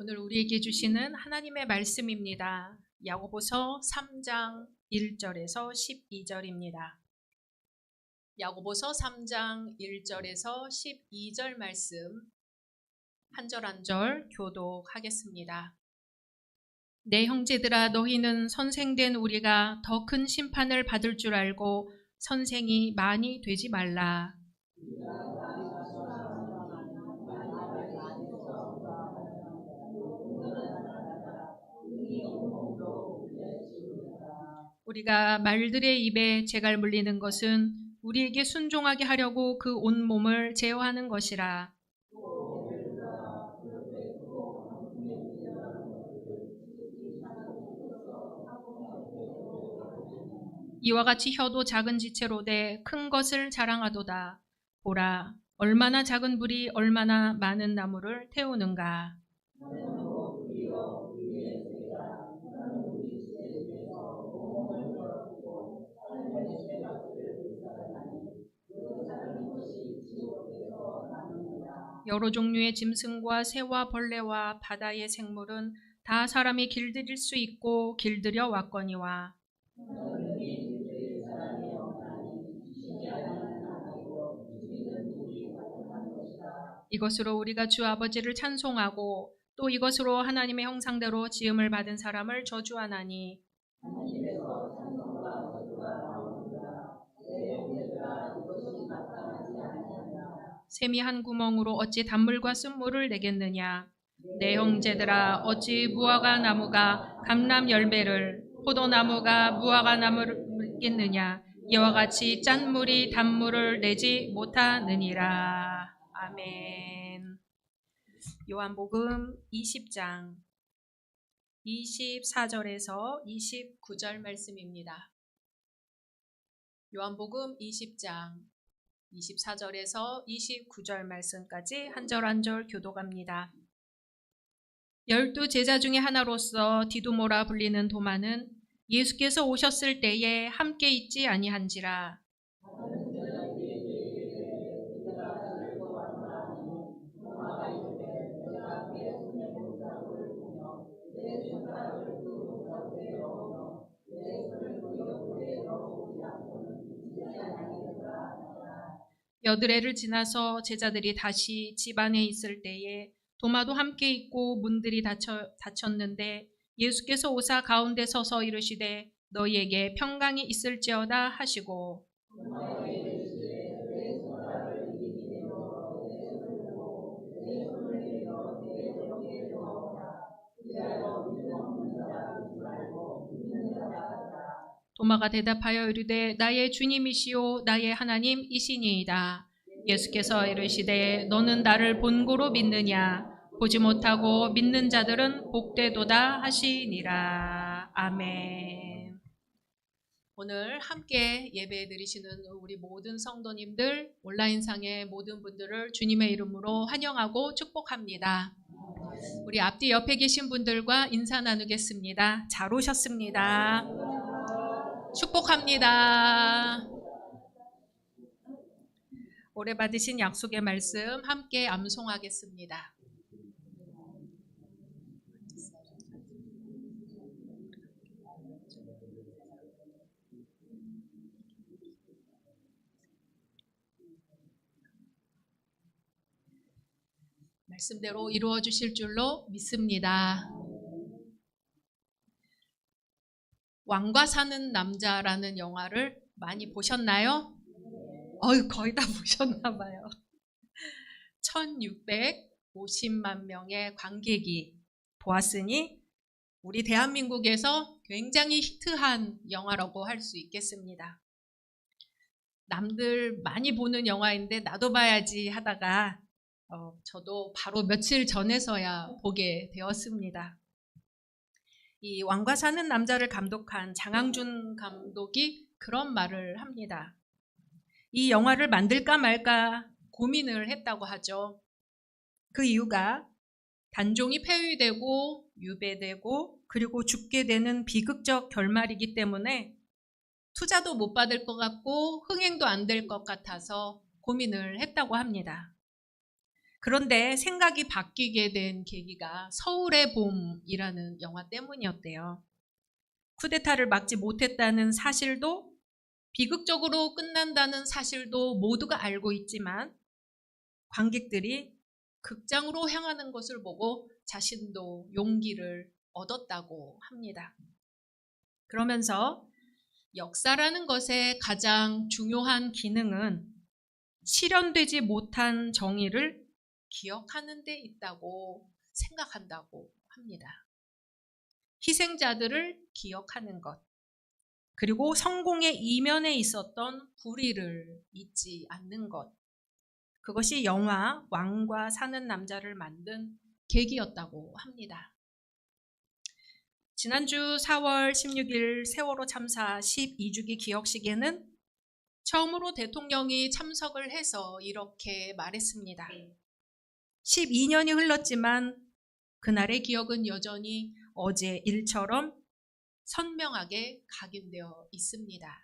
오늘 우리에게 주시는 하나님의 말씀입니다. 야고보서 3장 1절에서 12절입니다. 야고보서 3장 1절에서 12절 말씀 한 절 한 절 교독하겠습니다. 내 형제들아, 너희는 선생된 우리가 더 큰 심판을 받을 줄 알고 선생이 많이 되지 말라. 우리가 말들의 입에 재갈 물리는 것은 우리에게 순종하게 하려고 그 온 몸을 제어하는 것이라. 이와 같이 혀도 작은 지체로 돼 큰 것을 자랑하도다. 보라, 얼마나 작은 불이 얼마나 많은 나무를 태우는가. 여러 종류의 짐승과 새와 벌레와 바다의 생물은 다 사람이 길들일 수 있고 길들여 왔거니와, 이것으로 우리가 주 아버지를 찬송하고 또 이것으로 하나님의 형상대로 지음을 받은 사람을 저주하나니, 샘이 한 구멍으로 어찌 단물과 쓴물을 내겠느냐. 내 형제들아, 어찌 무화과 나무가 감람 열매를, 포도나무가 무화과 나무를 맺겠느냐. 이와 같이 짠 물이 단물을 내지 못하느니라. 아멘. 요한복음 20장 24절에서 29절 말씀입니다. 요한복음 20장 24절에서 29절 말씀까지 한 절 한 절 교독합니다. 12 제자 중에 하나로서 디두모라 불리는 도마는 예수께서 오셨을 때에 함께 있지 아니한지라. 여드레를 지나서 제자들이 다시 집 안에 있을 때에 도마도 함께 있고 문들이 닫혔는데 예수께서 오사 가운데 서서 이르시되 너희에게 평강이 있을지어다 하시고, 도마가 대답하여 이르되 나의 주님이시오 나의 하나님이시니이다. 예수께서 이르시되 너는 나를 본고로 믿느냐. 보지 못하고 믿는 자들은 복되도다 하시니라. 아멘. 오늘 함께 예배 드리시는 우리 모든 성도님들, 온라인상의 모든 분들을 주님의 이름으로 환영하고 축복합니다. 우리 앞뒤 옆에 계신 분들과 인사 나누겠습니다. 잘 오셨습니다. 축복합니다. 올해 받으신 약속의 말씀 함께 암송하겠습니다. 말씀대로 이루어 주실 줄로 믿습니다. 왕과 사는 남자라는 영화를 많이 보셨나요? 거의 다 보셨나 봐요. 1650만 명의 관객이 보았으니 우리 대한민국에서 굉장히 히트한 영화라고 할 수 있겠습니다. 남들 많이 보는 영화인데 나도 봐야지 하다가 저도 바로 며칠 전에서야 보게 되었습니다. 이 왕과 사는 남자를 감독한 장항준 감독이 그런 말을 합니다. 이 영화를 만들까 말까 고민을 했다고 하죠. 그 이유가 단종이 폐위되고 유배되고 그리고 죽게 되는 비극적 결말이기 때문에 투자도 못 받을 것 같고 흥행도 안 될 것 같아서 고민을 했다고 합니다. 그런데 생각이 바뀌게 된 계기가 서울의 봄이라는 영화 때문이었대요. 쿠데타를 막지 못했다는 사실도 비극적으로 끝난다는 사실도 모두가 알고 있지만 관객들이 극장으로 향하는 것을 보고 자신도 용기를 얻었다고 합니다. 그러면서 역사라는 것의 가장 중요한 기능은 실현되지 못한 정의를 기억하는 데 있다고 생각한다고 합니다. 희생자들을 기억하는 것, 그리고 성공의 이면에 있었던 불의를 잊지 않는 것, 그것이 영화 왕과 사는 남자를 만든 계기였다고 합니다. 지난주 4월 16일 세월호 참사 12주기 기억식에는 처음으로 대통령이 참석을 해서 이렇게 말했습니다. 12년이 흘렀지만 그날의 기억은 여전히 어제 일처럼 선명하게 각인되어 있습니다.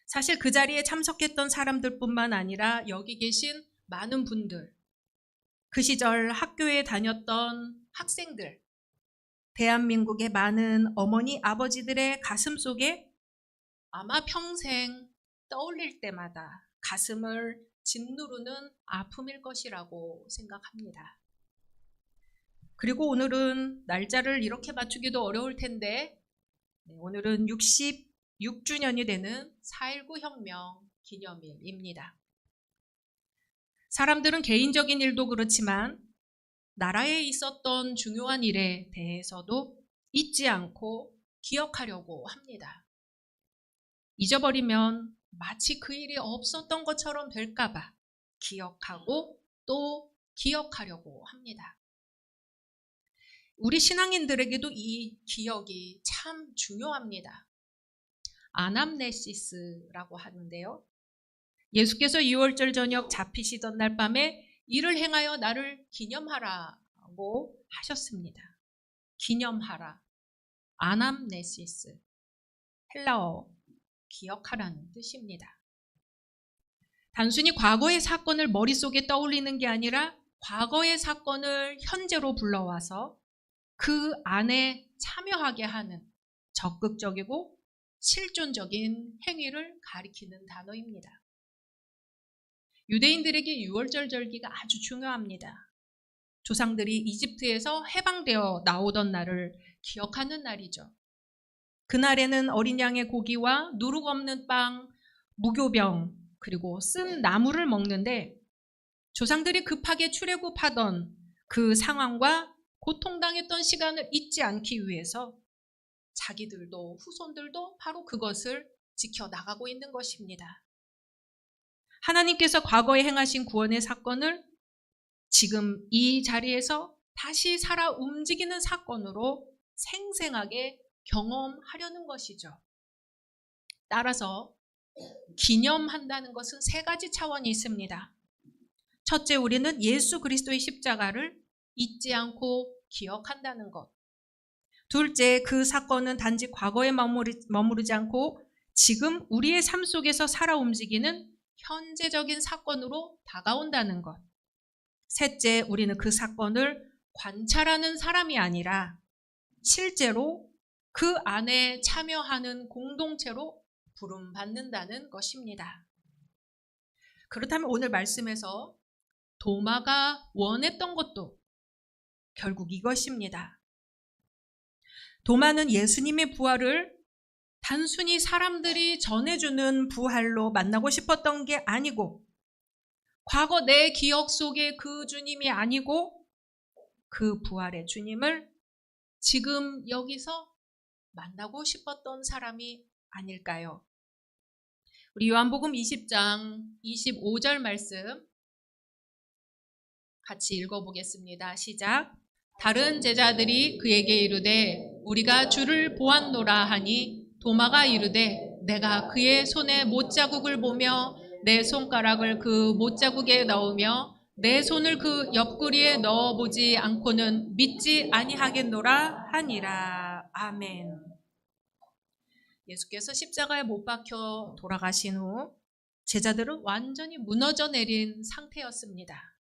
사실 그 자리에 참석했던 사람들뿐만 아니라 여기 계신 많은 분들, 그 시절 학교에 다녔던 학생들, 대한민국의 많은 어머니, 아버지들의 가슴 속에 아마 평생 떠올릴 때마다 가슴을 짓누르는 아픔일 것이라고 생각합니다. 그리고 오늘은 날짜를 이렇게 맞추기도 어려울 텐데 오늘은 66주년이 되는 4.19 혁명 기념일입니다. 사람들은 개인적인 일도 그렇지만 나라에 있었던 중요한 일에 대해서도 잊지 않고 기억하려고 합니다. 잊어버리면 마치 그 일이 없었던 것처럼 될까봐 기억하고 또 기억하려고 합니다. 우리 신앙인들에게도 이 기억이 참 중요합니다. 아남네시스라고 하는데요. 예수께서 유월절 저녁 잡히시던 날 밤에 이를 행하여 나를 기념하라고 하셨습니다. 기념하라. 아남네시스. 헬라어 기억하라는 뜻입니다. 단순히 과거의 사건을 머릿속에 떠올리는 게 아니라 과거의 사건을 현재로 불러와서 그 안에 참여하게 하는 적극적이고 실존적인 행위를 가리키는 단어입니다. 유대인들에게 유월절 절기가 아주 중요합니다. 조상들이 이집트에서 해방되어 나오던 날을 기억하는 날이죠. 그날에는 어린 양의 고기와 누룩 없는 빵, 무교병, 그리고 쓴 나무를 먹는데 조상들이 급하게 출애굽하던 그 상황과 고통당했던 시간을 잊지 않기 위해서 자기들도 후손들도 바로 그것을 지켜나가고 있는 것입니다. 하나님께서 과거에 행하신 구원의 사건을 지금 이 자리에서 다시 살아 움직이는 사건으로 생생하게 경험하려는 것이죠. 따라서 기념한다는 것은 세 가지 차원이 있습니다. 첫째, 우리는 예수 그리스도의 십자가를 잊지 않고 기억한다는 것. 둘째, 그 사건은 단지 과거에 머무르지 않고 지금 우리의 삶 속에서 살아 움직이는 현재적인 사건으로 다가온다는 것. 셋째, 우리는 그 사건을 관찰하는 사람이 아니라 실제로 그 안에 참여하는 공동체로 부름받는다는 것입니다. 그렇다면 오늘 말씀에서 도마가 원했던 것도 결국 이것입니다. 도마는 예수님의 부활을 단순히 사람들이 전해주는 부활로 만나고 싶었던 게 아니고 과거 내 기억 속의 그 주님이 아니고 그 부활의 주님을 지금 여기서 만나고 싶었던 사람이 아닐까요? 우리 요한복음 20장 25절 말씀 같이 읽어보겠습니다. 시작. 다른 제자들이 그에게 이르되 우리가 주를 보았노라 하니 도마가 이르되 내가 그의 손에 못자국을 보며 내 손가락을 그 못자국에 넣으며 내 손을 그 옆구리에 넣어보지 않고는 믿지 아니하겠노라 하니라. 아멘. 예수께서 십자가에 못 박혀 돌아가신 후 제자들은 완전히 무너져 내린 상태였습니다.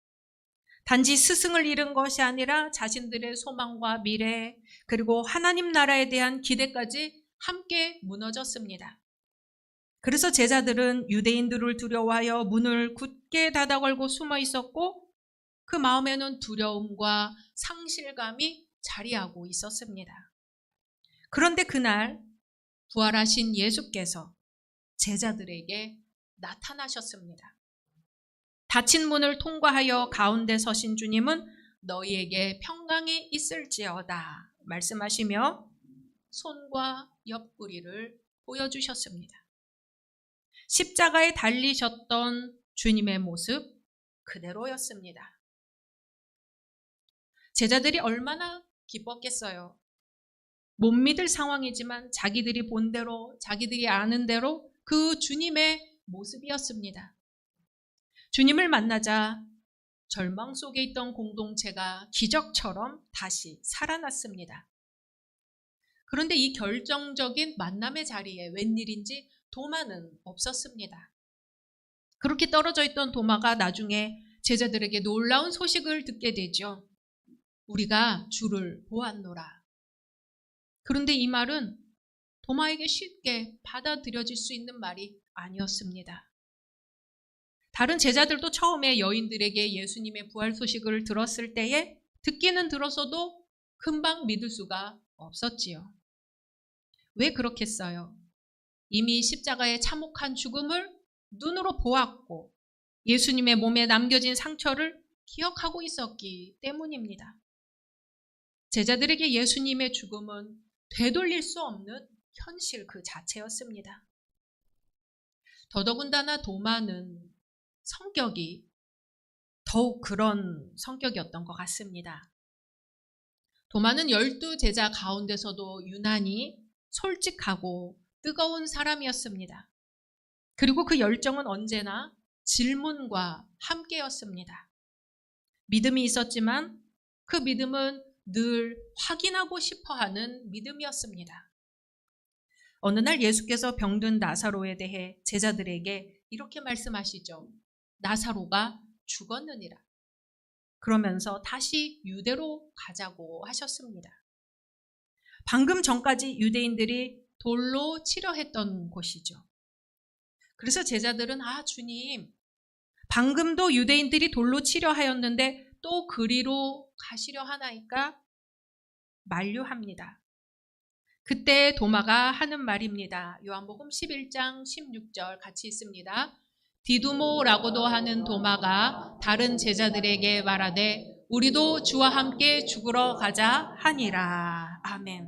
단지 스승을 잃은 것이 아니라 자신들의 소망과 미래, 그리고 하나님 나라에 대한 기대까지 함께 무너졌습니다. 그래서 제자들은 유대인들을 두려워하여 문을 굳게 닫아 걸고 숨어 있었고, 그 마음에는 두려움과 상실감이 자리하고 있었습니다. 그런데 그날 부활하신 예수께서 제자들에게 나타나셨습니다. 닫힌 문을 통과하여 가운데 서신 주님은 너희에게 평강이 있을지어다 말씀하시며 손과 옆구리를 보여주셨습니다. 십자가에 달리셨던 주님의 모습 그대로였습니다. 제자들이 얼마나 기뻤겠어요. 못 믿을 상황이지만 자기들이 본 대로, 자기들이 아는 대로 그 주님의 모습이었습니다. 주님을 만나자 절망 속에 있던 공동체가 기적처럼 다시 살아났습니다. 그런데 이 결정적인 만남의 자리에 웬일인지 도마는 없었습니다. 그렇게 떨어져 있던 도마가 나중에 제자들에게 놀라운 소식을 듣게 되죠. 우리가 주를 보았노라. 그런데 이 말은 도마에게 쉽게 받아들여질 수 있는 말이 아니었습니다. 다른 제자들도 처음에 여인들에게 예수님의 부활 소식을 들었을 때에 듣기는 들었어도 금방 믿을 수가 없었지요. 왜 그렇겠어요? 이미 십자가의 참혹한 죽음을 눈으로 보았고 예수님의 몸에 남겨진 상처를 기억하고 있었기 때문입니다. 제자들에게 예수님의 죽음은 되돌릴 수 없는 현실 그 자체였습니다. 더더군다나 도마는 성격이 더욱 그런 성격이었던 것 같습니다. 도마는 12제자 가운데서도 유난히 솔직하고 뜨거운 사람이었습니다. 그리고 그 열정은 언제나 질문과 함께였습니다. 믿음이 있었지만 그 믿음은 늘 확인하고 싶어하는 믿음이었습니다. 어느 날 예수께서 병든 나사로에 대해 제자들에게 이렇게 말씀하시죠. 나사로가 죽었느니라. 그러면서 다시 유대로 가자고 하셨습니다. 방금 전까지 유대인들이 돌로 치려 했던 곳이죠. 그래서 제자들은 주님, 방금도 유대인들이 돌로 치려 하였는데 또 그리로 가시려 하나이까? 만류합니다. 그때 도마가 하는 말입니다. 요한복음 11장 16절 같이 있습니다. 디두모라고도 하는 도마가 다른 제자들에게 말하되 우리도 주와 함께 죽으러 가자 하니라. 아멘.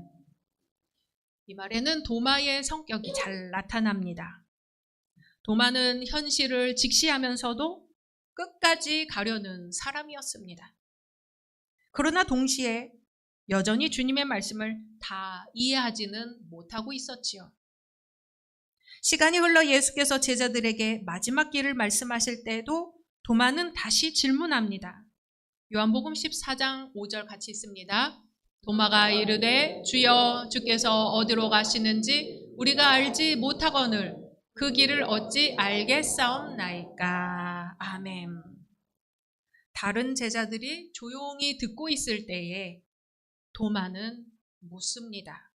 이 말에는 도마의 성격이 잘 나타납니다. 도마는 현실을 직시하면서도 끝까지 가려는 사람이었습니다. 그러나 동시에 여전히 주님의 말씀을 다 이해하지는 못하고 있었지요. 시간이 흘러 예수께서 제자들에게 마지막 길을 말씀하실 때에도 도마는 다시 질문합니다. 요한복음 14장 5절 같이 있습니다. 도마가 이르되 주여 주께서 어디로 가시는지 우리가 알지 못하거늘 그 길을 어찌 알겠사옵나이까. 아멘. 다른 제자들이 조용히 듣고 있을 때에 도마는 묻습니다.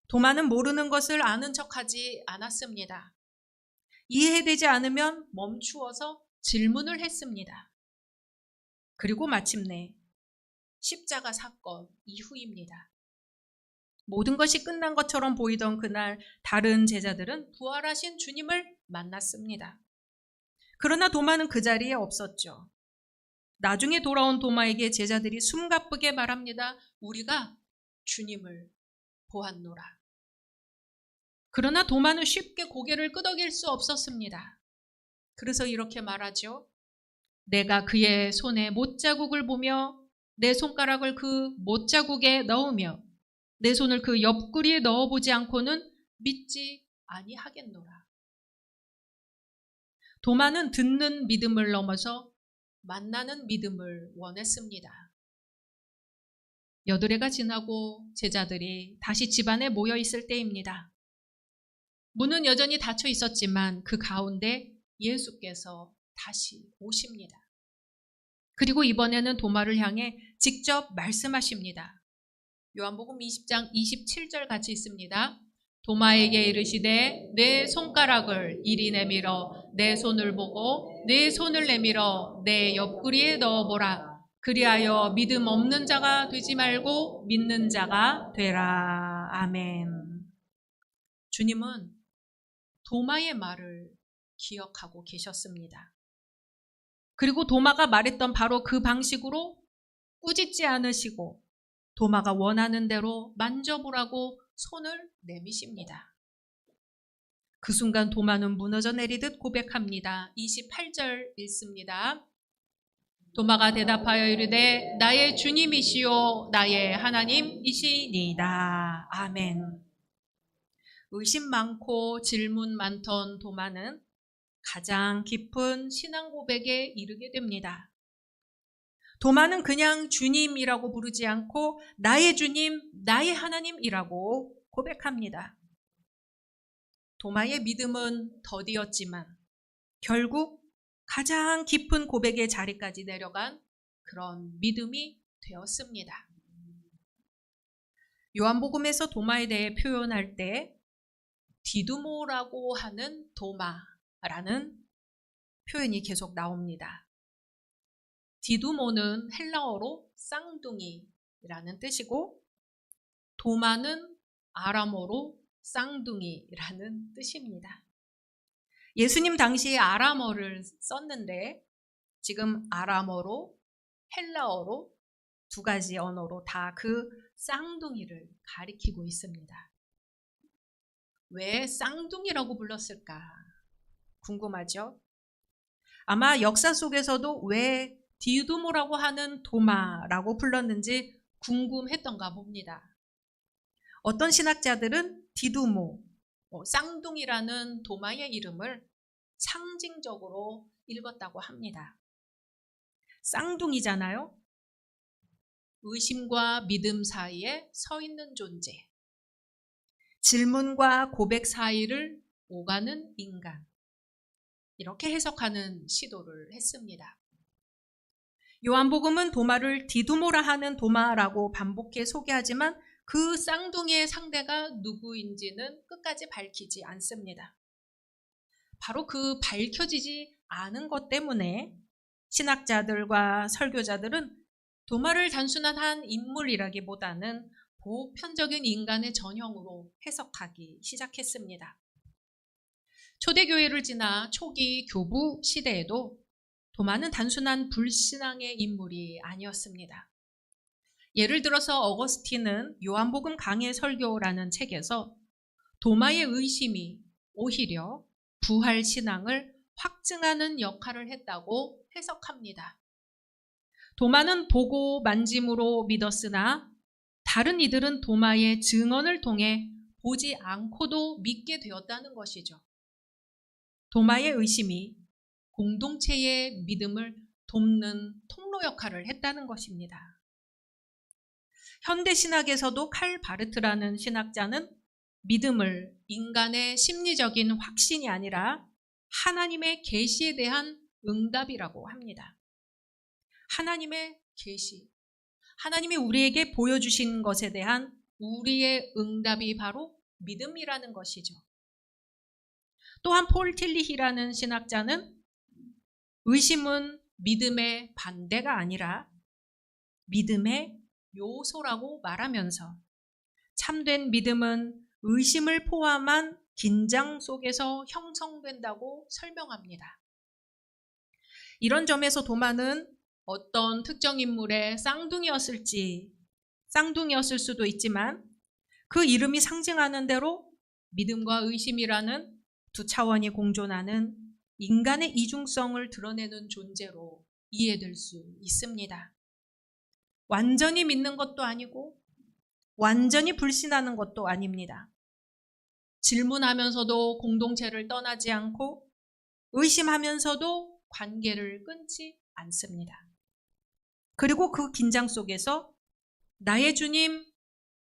도마는 모르는 것을 아는 척하지 않았습니다. 이해되지 않으면 멈추어서 질문을 했습니다. 그리고 마침내 십자가 사건 이후입니다. 모든 것이 끝난 것처럼 보이던 그날 다른 제자들은 부활하신 주님을 만났습니다. 그러나 도마는 그 자리에 없었죠. 나중에 돌아온 도마에게 제자들이 숨가쁘게 말합니다. 우리가 주님을 보았노라. 그러나 도마는 쉽게 고개를 끄덕일 수 없었습니다. 그래서 이렇게 말하죠. 내가 그의 손에 못자국을 보며 내 손가락을 그 못자국에 넣으며 내 손을 그 옆구리에 넣어보지 않고는 믿지 아니하겠노라. 도마는 듣는 믿음을 넘어서 만나는 믿음을 원했습니다. 8해가 지나고 제자들이 다시 집안에 모여 있을 때입니다. 문은 여전히 닫혀 있었지만 그 가운데 예수께서 다시 오십니다. 그리고 이번에는 도마를 향해 직접 말씀하십니다. 요한복음 20장 27절 같이 있습니다. 도마에게 이르시되 내 손가락을 이리 내밀어 내 손을 보고 내 손을 내밀어 내 옆구리에 넣어보라. 그리하여 믿음 없는 자가 되지 말고 믿는 자가 되라. 아멘. 주님은 도마의 말을 기억하고 계셨습니다. 그리고 도마가 말했던 바로 그 방식으로 꾸짖지 않으시고 도마가 원하는 대로 만져보라고 손을 내미십니다. 그 순간 도마는 무너져 내리듯 고백합니다. 28절 읽습니다. 도마가 대답하여 이르되 나의 주님이시요 나의 하나님이시니이다. 아멘. 의심 많고 질문 많던 도마는 가장 깊은 신앙 고백에 이르게 됩니다. 도마는 그냥 주님이라고 부르지 않고 나의 주님, 나의 하나님이라고 고백합니다. 도마의 믿음은 더디었지만 결국 가장 깊은 고백의 자리까지 내려간 그런 믿음이 되었습니다. 요한복음에서 도마에 대해 표현할 때 디두모라고 하는 도마라는 표현이 계속 나옵니다. 디두모는 헬라어로 쌍둥이라는 뜻이고 도마는 아람어로 쌍둥이라는 뜻입니다. 예수님 당시에 아람어를 썼는데 지금 아람어로 헬라어로 두 가지 언어로 다 그 쌍둥이를 가리키고 있습니다. 왜 쌍둥이라고 불렀을까 궁금하죠? 아마 역사 속에서도 왜 디두모라고 하는 도마라고 불렀는지 궁금했던가 봅니다. 어떤 신학자들은 디두모, 쌍둥이라는 도마의 이름을 상징적으로 읽었다고 합니다. 쌍둥이잖아요. 의심과 믿음 사이에 서 있는 존재. 질문과 고백 사이를 오가는 인간. 이렇게 해석하는 시도를 했습니다. 요한복음은 도마를 디두모라 하는 도마라고 반복해 소개하지만 그 쌍둥이의 상대가 누구인지는 끝까지 밝히지 않습니다. 바로 그 밝혀지지 않은 것 때문에 신학자들과 설교자들은 도마를 단순한 한 인물이라기보다는 보편적인 인간의 전형으로 해석하기 시작했습니다. 초대교회를 지나 초기 교부 시대에도 도마는 단순한 불신앙의 인물이 아니었습니다. 예를 들어서 어거스틴은 요한복음 강해 설교라는 책에서 도마의 의심이 오히려 부활 신앙을 확증하는 역할을 했다고 해석합니다. 도마는 보고 만짐으로 믿었으나 다른 이들은 도마의 증언을 통해 보지 않고도 믿게 되었다는 것이죠. 도마의 의심이 공동체의 믿음을 돕는 통로 역할을 했다는 것입니다. 현대 신학에서도 칼 바르트라는 신학자는 믿음을 인간의 심리적인 확신이 아니라 하나님의 계시에 대한 응답이라고 합니다. 하나님의 계시, 하나님이 우리에게 보여주신 것에 대한 우리의 응답이 바로 믿음이라는 것이죠. 또한 폴 틸리히라는 신학자는 의심은 믿음의 반대가 아니라 믿음의 요소라고 말하면서 참된 믿음은 의심을 포함한 긴장 속에서 형성된다고 설명합니다. 이런 점에서 도마는 어떤 특정 인물의 쌍둥이였을 수도 있지만 그 이름이 상징하는 대로 믿음과 의심이라는 두 차원이 공존하는 인간의 이중성을 드러내는 존재로 이해될 수 있습니다. 완전히 믿는 것도 아니고 완전히 불신하는 것도 아닙니다. 질문하면서도 공동체를 떠나지 않고 의심하면서도 관계를 끊지 않습니다. 그리고 그 긴장 속에서 나의 주님,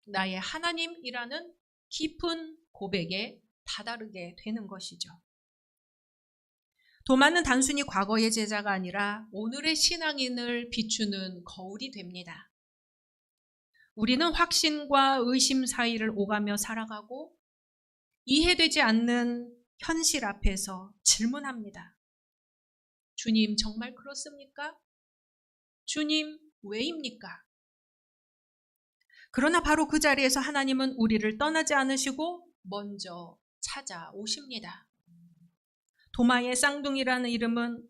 나의 하나님이라는 깊은 고백에 다다르게 되는 것이죠. 도마는 단순히 과거의 제자가 아니라 오늘의 신앙인을 비추는 거울이 됩니다. 우리는 확신과 의심 사이를 오가며 살아가고 이해되지 않는 현실 앞에서 질문합니다. 주님, 정말 그렇습니까? 주님, 왜입니까? 그러나 바로 그 자리에서 하나님은 우리를 떠나지 않으시고 먼저 찾아오십니다. 도마의 쌍둥이라는 이름은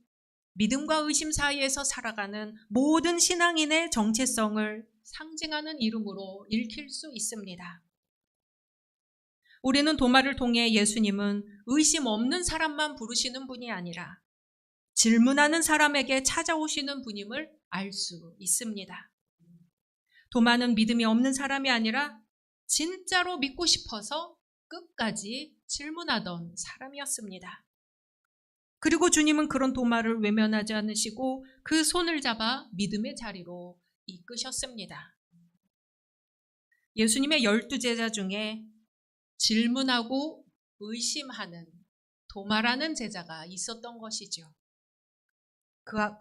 믿음과 의심 사이에서 살아가는 모든 신앙인의 정체성을 상징하는 이름으로 읽힐 수 있습니다. 우리는 도마를 통해 예수님은 의심 없는 사람만 부르시는 분이 아니라 질문하는 사람에게 찾아오시는 분임을 알 수 있습니다. 도마는 믿음이 없는 사람이 아니라 진짜로 믿고 싶어서 끝까지 질문하던 사람이었습니다. 그리고 주님은 그런 도마를 외면하지 않으시고 그 손을 잡아 믿음의 자리로 이끄셨습니다. 예수님의 12제자 중에 질문하고 의심하는 도마라는 제자가 있었던 것이죠.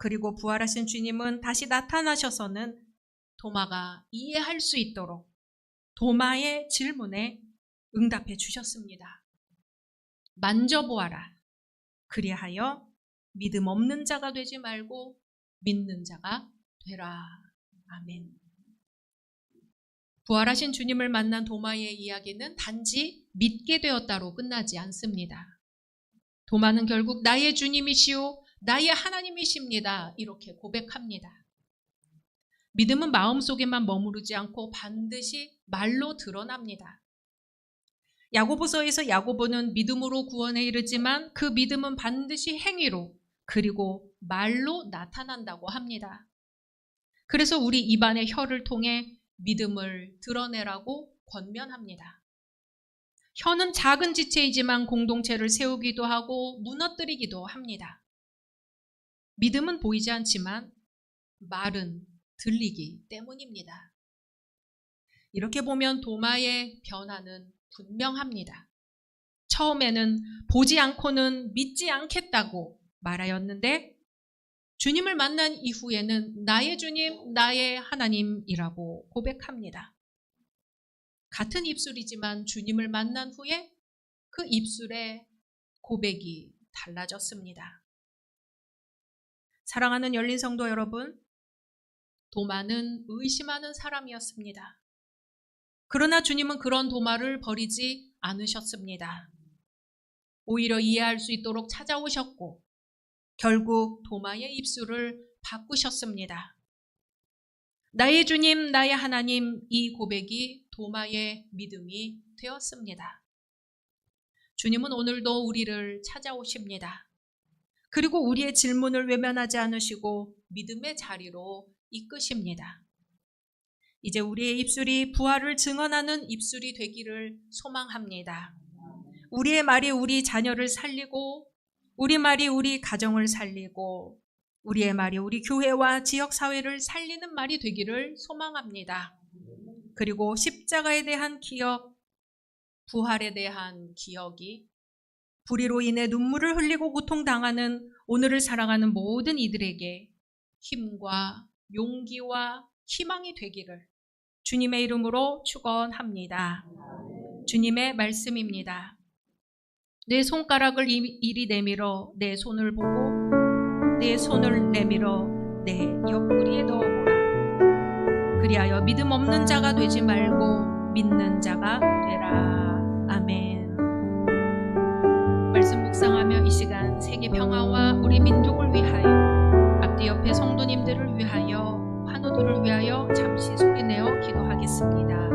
그리고 부활하신 주님은 다시 나타나셔서는 도마가 이해할 수 있도록 도마의 질문에 응답해 주셨습니다. 만져보아라. 그리하여 믿음 없는 자가 되지 말고 믿는 자가 되라. 아멘. 부활하신 주님을 만난 도마의 이야기는 단지 믿게 되었다로 끝나지 않습니다. 도마는 결국 나의 주님이시오, 나의 하나님이십니다. 이렇게 고백합니다. 믿음은 마음속에만 머무르지 않고 반드시 말로 드러납니다. 야고보서에서 야고보는 믿음으로 구원에 이르지만 그 믿음은 반드시 행위로 그리고 말로 나타난다고 합니다. 그래서 우리 입안의 혀를 통해 믿음을 드러내라고 권면합니다. 혀는 작은 지체이지만 공동체를 세우기도 하고 무너뜨리기도 합니다. 믿음은 보이지 않지만 말은 들리기 때문입니다. 이렇게 보면 도마의 변화는 분명합니다. 처음에는 보지 않고는 믿지 않겠다고 말하였는데 주님을 만난 이후에는 나의 주님, 나의 하나님이라고 고백합니다. 같은 입술이지만 주님을 만난 후에 그 입술의 고백이 달라졌습니다. 사랑하는 열린 성도 여러분, 도마는 의심하는 사람이었습니다. 그러나 주님은 그런 도마를 버리지 않으셨습니다. 오히려 이해할 수 있도록 찾아오셨고 결국 도마의 입술을 바꾸셨습니다. 나의 주님, 나의 하나님, 이 고백이 도마의 믿음이 되었습니다. 주님은 오늘도 우리를 찾아오십니다. 그리고 우리의 질문을 외면하지 않으시고 믿음의 자리로 이끄십니다. 이제 우리의 입술이 부활을 증언하는 입술이 되기를 소망합니다. 우리의 말이 우리 자녀를 살리고 우리 말이 우리 가정을 살리고 우리의 말이 우리 교회와 지역사회를 살리는 말이 되기를 소망합니다. 그리고 십자가에 대한 기억, 부활에 대한 기억이 불의로 인해 눈물을 흘리고 고통당하는 오늘을 살아가는 모든 이들에게 힘과 용기와 희망이 되기를 주님의 이름으로 축원합니다. 주님의 말씀입니다. 내 손가락을 이리 내밀어 내 손을 보고 내 손을 내밀어 내 옆구리에 넣어보라. 그리하여 믿음 없는 자가 되지 말고 믿는 자가 되라. 아멘. 말씀 묵상하며 이 시간 세계 평화와 우리 민족을 위하여 앞뒤 옆에 성도님들을 위하여 환우들을 위하여 잠시 소리내어 기도하겠습니다.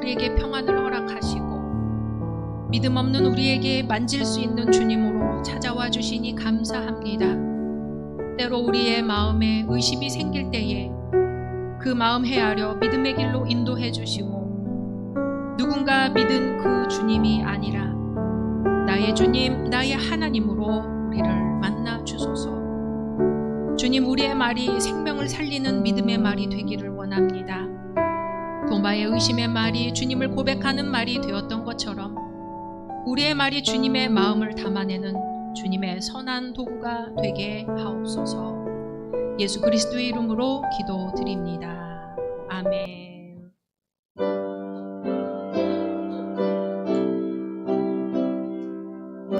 우리에게 평안을 허락하시고 믿음 없는 우리에게 만질 수 있는 주님으로 찾아와 주시니 감사합니다. 때로 우리의 마음에 의심이 생길 때에 그 마음 헤아려 믿음의 길로 인도해 주시고 누군가 믿은 그 주님이 아니라 나의 주님, 나의 하나님으로 우리를 만나 주소서. 주님, 우리의 말이 생명을 살리는 믿음의 말이 되기를 원합니다. 도마의 의심의 말이 주님을 고백하는 말이 되었던 것처럼 우리의 말이 주님의 마음을 담아내는 주님의 선한 도구가 되게 하옵소서. 예수 그리스도의 이름으로 기도드립니다. 아멘.